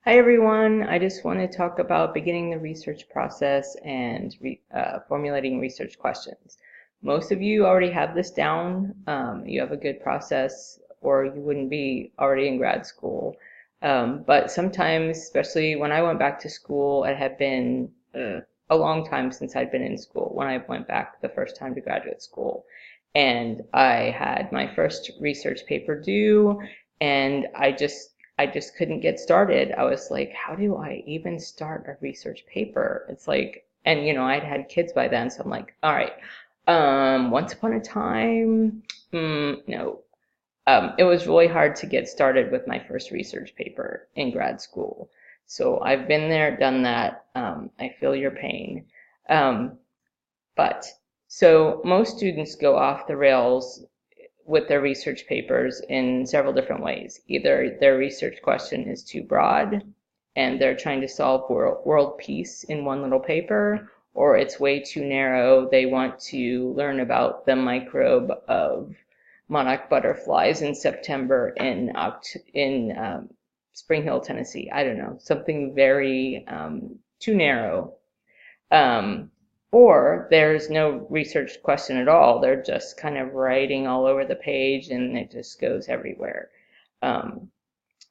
Hi everyone, I just want to talk about beginning the research process and formulating research questions. Most of you already have this down. You have a good process or you wouldn't be already in grad school. But sometimes, especially when I went back to school, it had been a long time since I'd been in school when I went back the first time to graduate school. And I had my first research paper due and I just couldn't get started. I was like, how do I even start a research paper? It's like, and I'd had kids by then, so I'm like, all right, once upon a time, no. It was really hard to get started with my first research paper in grad school. So I've been there, done that. I feel your pain. Um, but so most students go off the rails with their research papers in several different ways. Either their research question is too broad and they're trying to solve world peace in one little paper, or it's way too narrow. They want to learn about the microbe of monarch butterflies in September in Spring Hill, Tennessee. I don't know, something very too narrow. Um, or there's no research question at all. They're just kind of writing all over the page and it just goes everywhere. Um,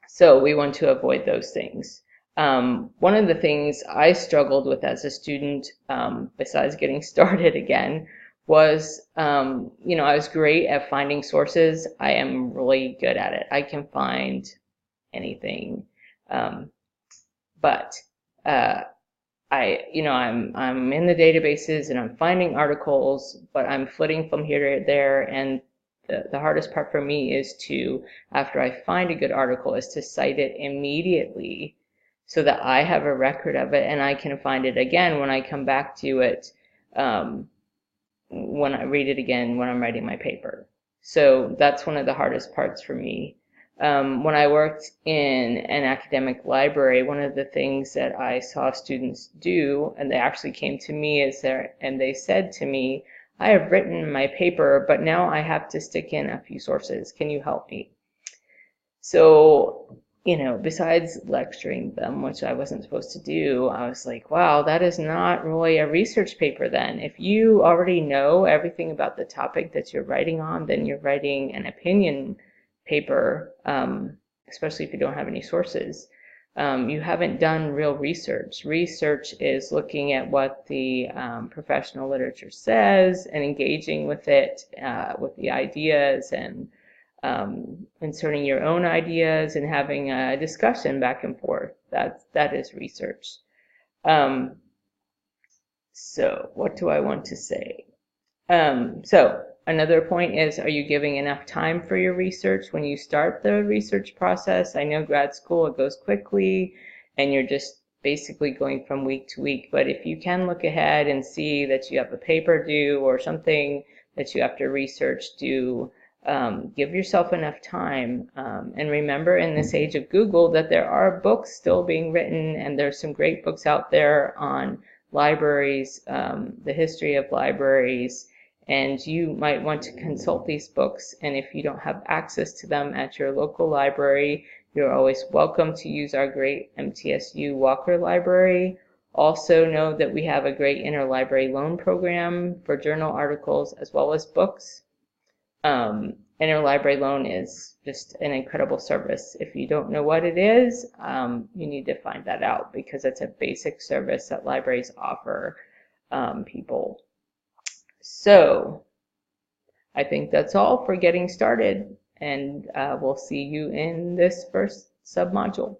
so we want to avoid those things. One of the things I struggled with as a student, besides getting started again, was, I was great at finding sources. I am really good at it. I can find anything. Um, but uh, I'm in the databases and I'm finding articles, but I'm flitting from here to there. And the hardest part for me is to, after I find a good article, is to cite it immediately so that I have a record of it and I can find it again when I come back to it, when I read it again when I'm writing my paper. So that's one of the hardest parts for me. When I worked in an academic library, one of the things that I saw students do, and they actually came to me and they said to me, I have written my paper, but now I have to stick in a few sources. Can you help me? So, besides lecturing them, which I wasn't supposed to do, I was like, wow, that is not really a research paper then. If you already know everything about the topic that you're writing on, then you're writing an opinion paper, especially if you don't have any sources. You haven't done real research. Research is looking at what the professional literature says and engaging with it, with the ideas and inserting your own ideas and having a discussion back and forth. That is research. Um, so what do I want to say? So another point is, are you giving enough time for your research when you start the research process? I know grad school, it goes quickly and you're just basically going from week to week. But if you can look ahead and see that you have a paper due or something that you have to research due, give yourself enough time. And remember in this age of Google that there are books still being written and there's some great books out there on libraries, the history of libraries, and you might want to consult these books. And if you don't have access to them at your local library, you're always welcome to use our great MTSU Walker Library. Also know that we have a great interlibrary loan program for journal articles as well as books. Interlibrary loan is just an incredible service. If you don't know what it is, you need to find that out because it's a basic service that libraries offer people. So I think that's all for getting started, and we'll see you in this first submodule.